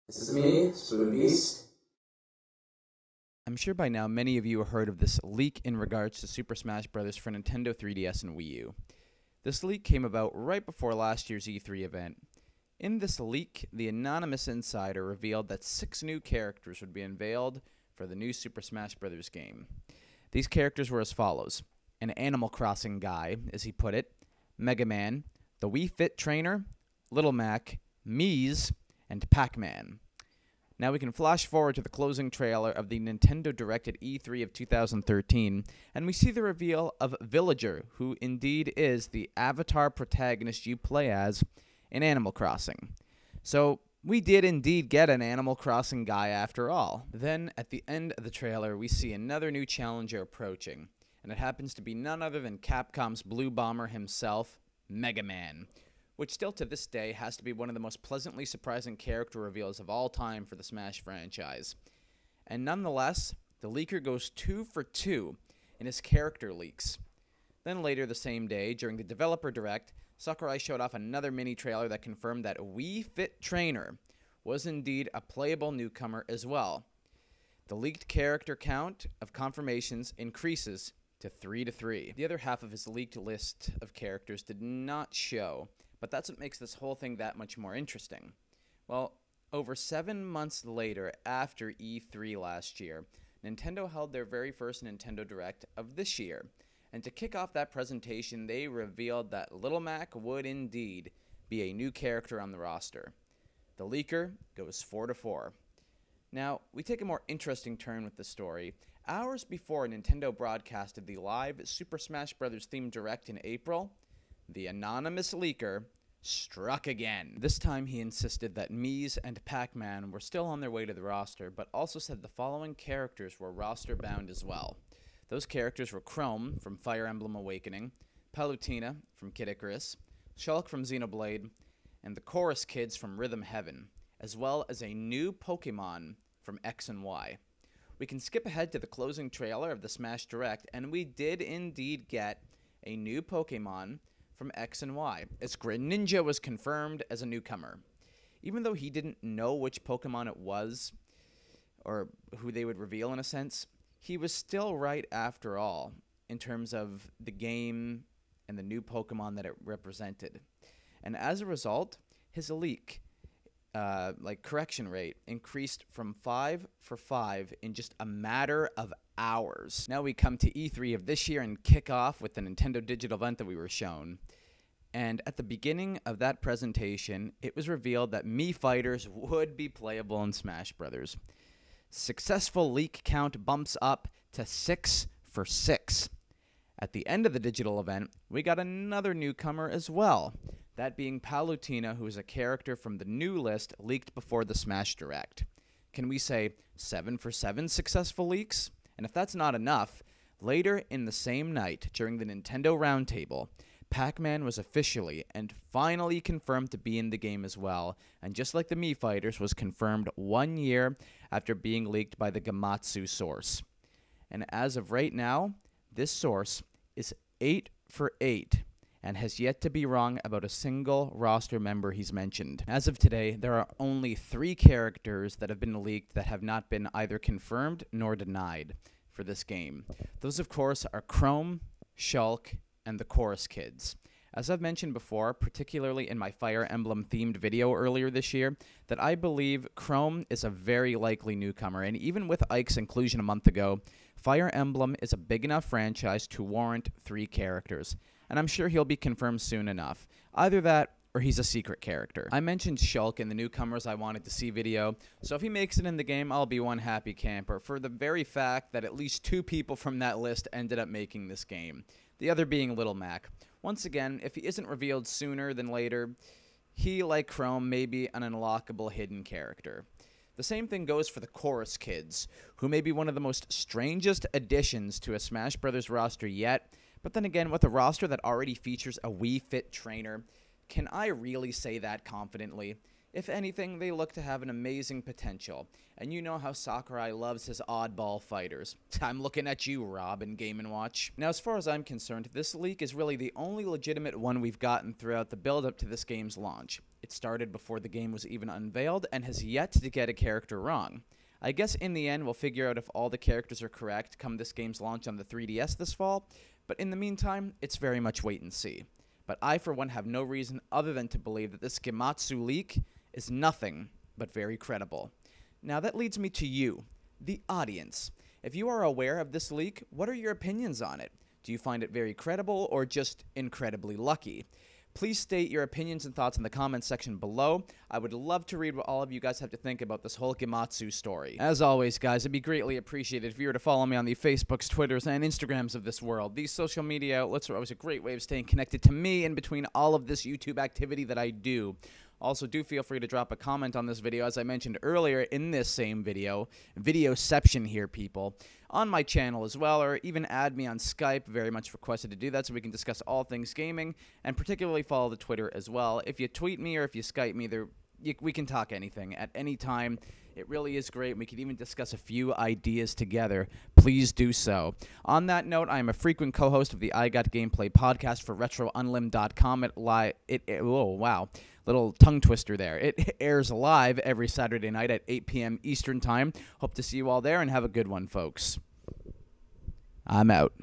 This is me, Miis. I'm sure by now many of you have heard of this leak in regards to Super Smash Bros. For Nintendo 3DS and Wii U. This leak came about right before last year's E3 event. In this leak, the anonymous insider revealed that 6 new characters would be unveiled for the new Super Smash Bros. Game. These characters were as follows: an Animal Crossing guy, as he put it, Mega Man, the Wii Fit Trainer, Little Mac, Miis, and Pac-Man. Now we can flash forward to the closing trailer of the Nintendo Direct at E3 of 2013, and we see the reveal of Villager, who indeed is the avatar protagonist you play as in Animal Crossing. So we did indeed get an Animal Crossing guy after all. Then, at the end of the trailer, we see another new challenger approaching, and it happens to be none other than Capcom's Blue Bomber himself, Mega Man, which still to this day has to be one of the most pleasantly surprising character reveals of all time for the Smash franchise. And nonetheless, the leaker goes 2 for 2 in his character leaks. Then later the same day, during the Developer Direct, Sakurai showed off another mini trailer that confirmed that Wii Fit Trainer was indeed a playable newcomer as well. The leaked character count of confirmations increases to 3 to 3. The other half of his leaked list of characters did not show, but that's what makes this whole thing that much more interesting. Well, over 7 months later, after E3 last year, Nintendo held their very first Nintendo Direct of this year. And to kick off that presentation, they revealed that Little Mac would indeed be a new character on the roster. The leaker goes 4 to 4. Now, we take a more interesting turn with the story. Hours before Nintendo broadcasted the live Super Smash Bros. Themed Direct in April, the anonymous leaker struck again. This time he insisted that Miis and Pac-Man were still on their way to the roster, but also said the following characters were roster-bound as well. Those characters were Chrom from Fire Emblem Awakening, Paluena from Kid Icarus, Shulk from Xenoblade, and the Chorus Kids from Rhythm Heaven, as well as a new Pokemon from X and Y. We can skip ahead to the closing trailer of the Smash Direct, and we did indeed get a new Pokemon from X and Y, as Greninja was confirmed as a newcomer. Even though he didn't know which Pokemon it was, or who they would reveal in a sense, he was still right after all, in terms of the game and the new Pokemon that it represented. And as a result, his leak, correction rate, increased from 5 for 5 in just a matter of hours. Now we come to E3 of this year and kick off with the Nintendo Digital event that we were shown. And at the beginning of that presentation, it was revealed that Mii fighters would be playable in Smash Bros. Successful leak count bumps up to 6 for 6. At the end of the digital event, we got another newcomer as well, that being Paluena, who is a character from the new list leaked before the Smash Direct. Can we say 7 for 7 successful leaks? And if that's not enough, later in the same night, during the Nintendo Roundtable, Pac-Man was officially and finally confirmed to be in the game as well, and just like the Mii fighters, was confirmed 1 year after being leaked by the Gematsu source. And as of right now, this source is 8 for 8 and has yet to be wrong about a single roster member he's mentioned. As of today, there are only 3 characters that have been leaked that have not been either confirmed nor denied for this game. Those, of course, are Chrom, Shulk, and the Chorus Kids. As I've mentioned before, particularly in my Fire Emblem themed video earlier this year, that I believe Chrom is a very likely newcomer, and even with Ike's inclusion a month ago, Fire Emblem is a big enough franchise to warrant 3 characters, and I'm sure he'll be confirmed soon enough. Either that, or he's a secret character. I mentioned Shulk in the newcomers I wanted to see video, so if he makes it in the game, I'll be one happy camper, for the very fact that at least 2 people from that list ended up making this game. The other being Little Mac. Once again, if he isn't revealed sooner than later, he, like Chrom, may be an unlockable hidden character. The same thing goes for the Chorus Kids, who may be one of the most strangest additions to a Smash Bros. Roster yet, but then again, with a roster that already features a Wii Fit Trainer, can I really say that confidently? If anything, they look to have an amazing potential, and you know how Sakurai loves his oddball fighters. I'm looking at you, Rob, in Game & Watch. Now, as far as I'm concerned, this leak is really the only legitimate one we've gotten throughout the build-up to this game's launch. It started before the game was even unveiled, and has yet to get a character wrong. I guess in the end, we'll figure out if all the characters are correct come this game's launch on the 3DS this fall, but in the meantime, it's very much wait and see. But I, for one, have no reason other than to believe that this Gematsu leak is nothing but very credible. Now that leads me to you, the audience. If you are aware of this leak, what are your opinions on it? Do you find it very credible or just incredibly lucky? Please state your opinions and thoughts in the comments section below. I would love to read what all of you guys have to think about this whole Gematsu story. As always, guys, it'd be greatly appreciated if you were to follow me on the Facebooks, Twitters, and Instagrams of this world. These social media outlets are always a great way of staying connected to me in between all of this YouTube activity that I do. Also, do feel free to drop a comment on this video, as I mentioned earlier in this same videoception here, people, on my channel as well, or even add me on Skype. Very much requested to do that so we can discuss all things gaming, and particularly follow the Twitter as well. If you tweet me or if you Skype me, we can talk anything at any time. It really is great. We could even discuss a few ideas together. Please do so. On that note, I am a frequent co-host of the I Got Gameplay podcast for RetroUnlim.com. Oh, wow. Little tongue twister there. It airs live every Saturday night at 8 p.m. Eastern Time. Hope to see you all there, and have a good one, folks. I'm out.